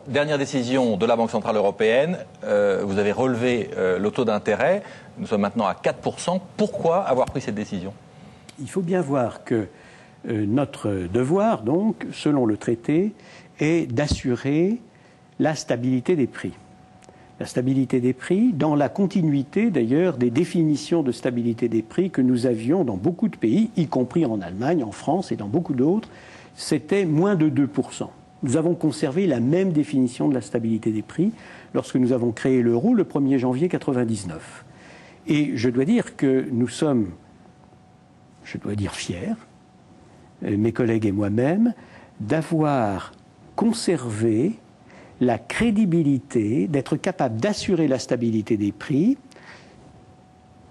dernière décision de la Banque Centrale Européenne, vous avez relevé le taux d'intérêt. Nous sommes maintenant à 4%. Pourquoi avoir pris cette décision? Il faut bien voir que notre devoir, donc, selon le traité, est d'assurer la stabilité des prix. La stabilité des prix, dans la continuité d'ailleurs des définitions de stabilité des prix que nous avions dans beaucoup de pays, y compris en Allemagne, en France et dans beaucoup d'autres, c'était moins de 2%. Nous avons conservé la même définition de la stabilité des prix lorsque nous avons créé l'euro le 1er janvier 1999. Et je dois dire que nous sommes, fiers, mes collègues et moi-même, d'avoir conservé la crédibilité, d'être capable d'assurer la stabilité des prix,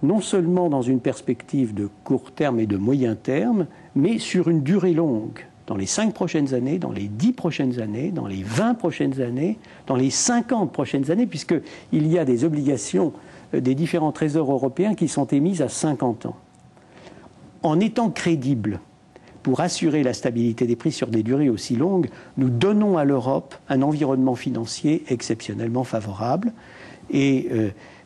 non seulement dans une perspective de court terme et de moyen terme, mais sur une durée longue, dans les 5 prochaines années, dans les 10 prochaines années, dans les 20 prochaines années, dans les 50 prochaines années, puisqu'il y a des obligations des différents trésors européens qui sont émises à 50 ans. En étant crédibles, pour assurer la stabilité des prix sur des durées aussi longues, nous donnons à l'Europe un environnement financier exceptionnellement favorable. Et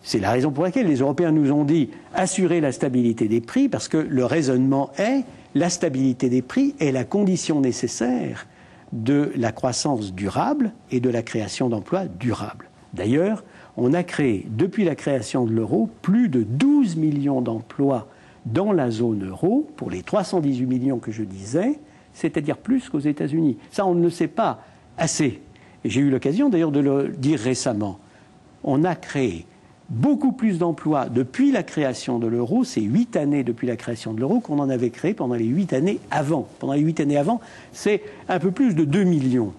c'est la raison pour laquelle les Européens nous ont dit assurer la stabilité des prix, parce que le raisonnement est la stabilité des prix est la condition nécessaire de la croissance durable et de la création d'emplois durables. D'ailleurs, on a créé, depuis la création de l'euro, plus de 12 millions d'emplois dans la zone euro, pour les 318 millions que je disais, c'est-à-dire plus qu'aux États-Unis. Ça, on ne le sait pas assez. Et j'ai eu l'occasion d'ailleurs de le dire récemment. On a créé beaucoup plus d'emplois depuis la création de l'euro, c'est 8 années depuis la création de l'euro, qu'on en avait créé pendant les 8 années avant. Pendant les 8 années avant, c'est un peu plus de 2 millions.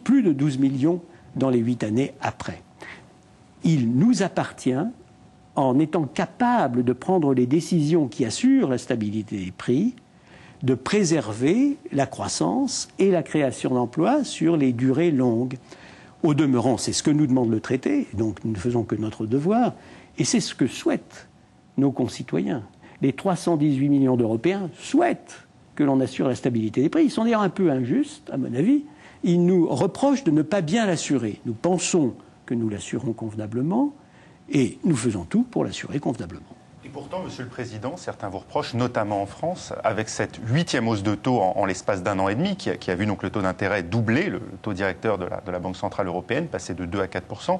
Plus de 12 millions dans les 8 années après. Il nous appartient, en étant capable de prendre les décisions qui assurent la stabilité des prix, de préserver la croissance et la création d'emplois sur les durées longues. Au demeurant, c'est ce que nous demande le traité, donc nous ne faisons que notre devoir, et c'est ce que souhaitent nos concitoyens. Les 318 millions d'Européens souhaitent que l'on assure la stabilité des prix. Ils sont d'ailleurs un peu injustes, à mon avis. Ils nous reprochent de ne pas bien l'assurer. Nous pensons que nous l'assurons convenablement, et nous faisons tout pour l'assurer convenablement. Et pourtant, Monsieur le Président, certains vous reprochent, notamment en France, avec cette 8e hausse de taux en l'espace d'un an et demi, qui a vu donc le taux d'intérêt doubler, le taux directeur de la Banque Centrale Européenne, passer de 2 à 4%,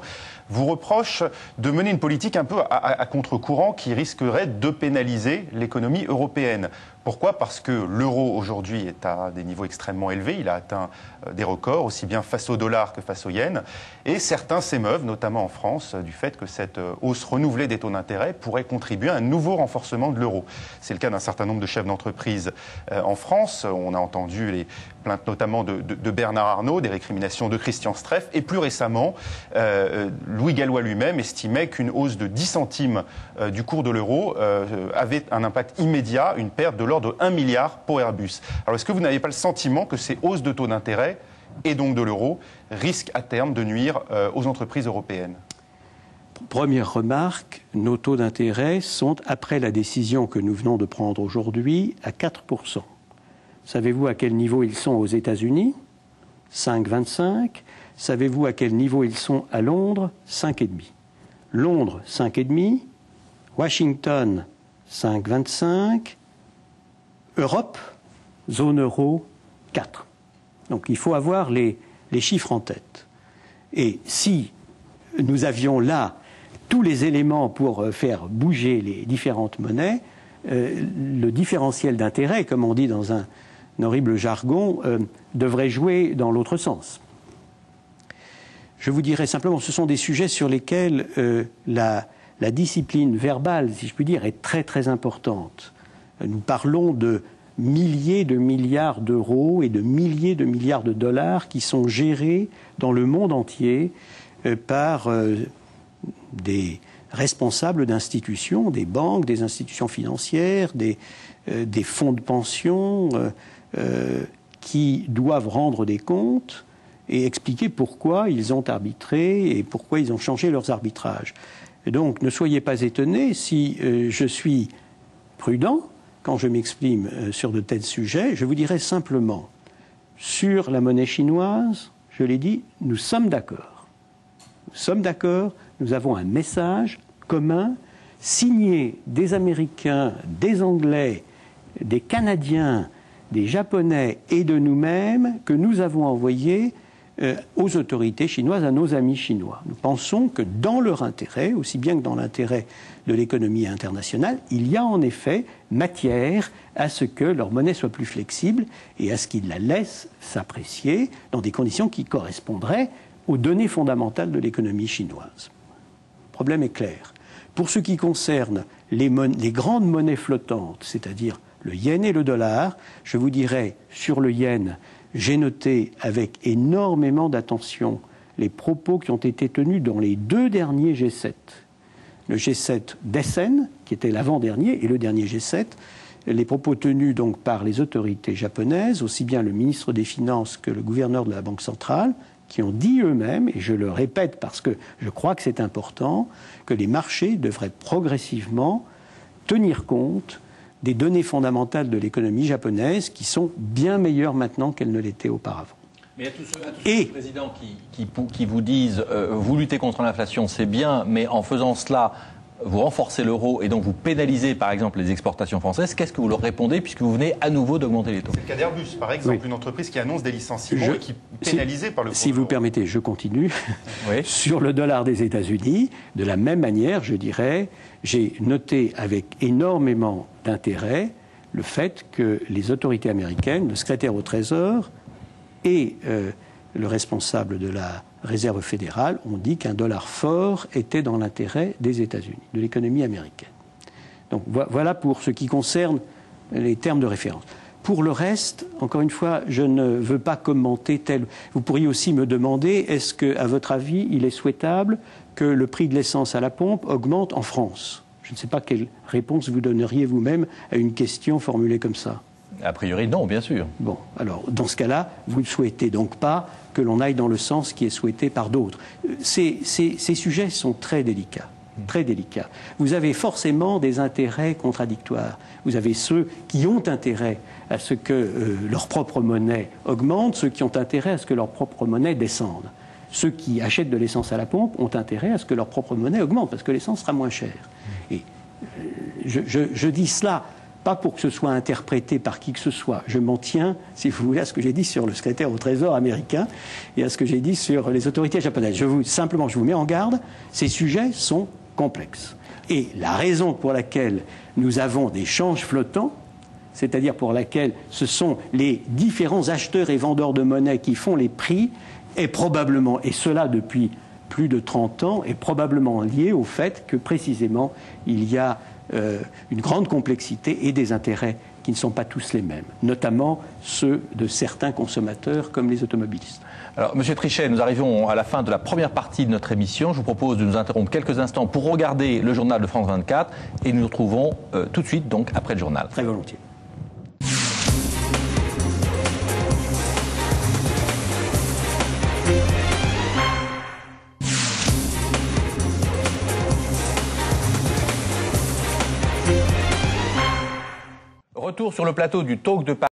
vous reprochent de mener une politique un peu à contre-courant qui risquerait de pénaliser l'économie européenne. Pourquoi? Parce que l'euro aujourd'hui est à des niveaux extrêmement élevés, il a atteint des records, aussi bien face au dollar que face au yen, et certains s'émeuvent, notamment en France, du fait que cette hausse renouvelée des taux d'intérêt pourrait contribuer à un nouveau renforcement de l'euro. C'est le cas d'un certain nombre de chefs d'entreprise en France. On a entendu les plaintes notamment de Bernard Arnault, des récriminations de Christian Streff, et plus récemment, Louis Gallois lui-même estimait qu'une hausse de 10 centimes du cours de l'euro avait un impact immédiat, une perte de l'ordre de 1 milliard pour Airbus. Alors est-ce que vous n'avez pas le sentiment que ces hausses de taux d'intérêt, et donc de l'euro, risquent à terme de nuire aux entreprises européennes? Première remarque, nos taux d'intérêt sont, après la décision que nous venons de prendre aujourd'hui, à 4%. Savez-vous à quel niveau ils sont aux États-Unis? 5,25. Savez-vous à quel niveau ils sont à Londres? 5,5. Londres, 5,5. Washington, 5,25. Europe, zone euro, 4. Donc il faut avoir les chiffres en tête. Et si nous avions là tous les éléments pour faire bouger les différentes monnaies, le différentiel d'intérêt, comme on dit dans un horrible jargon, devrait jouer dans l'autre sens. Je vous dirais simplement, ce sont des sujets sur lesquels la discipline verbale, si je puis dire, est très très importante. Nous parlons de milliers de milliards d'euros et de milliers de milliards de dollars qui sont gérés dans le monde entier par des responsables d'institutions, des banques, des institutions financières, des fonds de pension qui doivent rendre des comptes et expliquer pourquoi ils ont arbitré et pourquoi ils ont changé leurs arbitrages. Et donc, ne soyez pas étonnés si je suis prudent quand je m'exprime sur de tels sujets. Je vous dirai simplement, sur la monnaie chinoise, je l'ai dit, nous sommes d'accord. Nous sommes d'accord, nous avons un message commun signé des Américains, des Anglais, des Canadiens, des Japonais et de nous-mêmes que nous avons envoyé aux autorités chinoises, à nos amis chinois. Nous pensons que dans leur intérêt, aussi bien que dans l'intérêt de l'économie internationale, il y a en effet matière à ce que leur monnaie soit plus flexible et à ce qu'ils la laissent s'apprécier dans des conditions qui correspondraient aux données fondamentales de l'économie chinoise. Le problème est clair. Pour ce qui concerne les grandes monnaies flottantes, c'est-à-dire le yen et le dollar, je vous dirais, sur le yen, j'ai noté avec énormément d'attention les propos qui ont été tenus dans les 2 derniers G7. Le G7 d'Essen, qui était l'avant-dernier, et le dernier G7, les propos tenus donc par les autorités japonaises, aussi bien le ministre des Finances que le gouverneur de la Banque centrale, qui ont dit eux-mêmes, et je le répète parce que je crois que c'est important, que les marchés devraient progressivement tenir compte des données fondamentales de l'économie japonaise qui sont bien meilleures maintenant qu'elles ne l'étaient auparavant. Mais à tous ceux présidents qui vous disent vous luttez contre l'inflation, c'est bien, mais en faisant cela, vous renforcez l'euro et donc vous pénalisez par exemple les exportations françaises, qu'est-ce que vous leur répondez puisque vous venez à nouveau d'augmenter les taux? C'est le cas d'Airbus, par exemple, oui. Une entreprise qui annonce des licenciements et qui est pénalisée par le Si vous permettez, je continue. Oui. Sur le dollar des États-Unis, de la même manière, je dirais, j'ai noté avec énormément d'intérêt le fait que les autorités américaines, le secrétaire au Trésor et le responsable de la Réserve fédérale ont dit qu'un dollar fort était dans l'intérêt des États-Unis, de l'économie américaine. Donc voilà pour ce qui concerne les termes de référence. Pour le reste, encore une fois, je ne veux pas commenter tel. Vous pourriez aussi me demander, est-ce qu'à votre avis, il est souhaitable que le prix de l'essence à la pompe augmente en France? Je ne sais pas quelle réponse vous donneriez vous-même à une question formulée comme ça. A priori, non, bien sûr. Bon, alors, dans ce cas-là, vous ne souhaitez donc pas que l'on aille dans le sens qui est souhaité par d'autres. Ces sujets sont très délicats. Très délicats. Vous avez forcément des intérêts contradictoires. Vous avez ceux qui ont intérêt à ce que leur propre monnaie augmente, ceux qui ont intérêt à ce que leur propre monnaie descende. Ceux qui achètent de l'essence à la pompe ont intérêt à ce que leur propre monnaie augmente, parce que l'essence sera moins chère. Et je dis cela pas pour que ce soit interprété par qui que ce soit. Je m'en tiens, si vous voulez, à ce que j'ai dit sur le secrétaire au Trésor américain et à ce que j'ai dit sur les autorités japonaises. Simplement, je vous mets en garde, ces sujets sont complexes. Et la raison pour laquelle nous avons des changes flottants, c'est-à-dire pour laquelle ce sont les différents acheteurs et vendeurs de monnaie qui font les prix, est probablement, et cela depuis plus de 30 ans, est probablement lié au fait que précisément il y a une grande complexité et des intérêts qui ne sont pas tous les mêmes, notamment ceux de certains consommateurs comme les automobilistes. Alors, Monsieur Trichet, nous arrivons à la fin de la première partie de notre émission. Je vous propose de nous interrompre quelques instants pour regarder le journal de France 24 et nous nous retrouvons tout de suite, donc, après le journal. Très volontiers. Retour sur le plateau du Talk de Paris.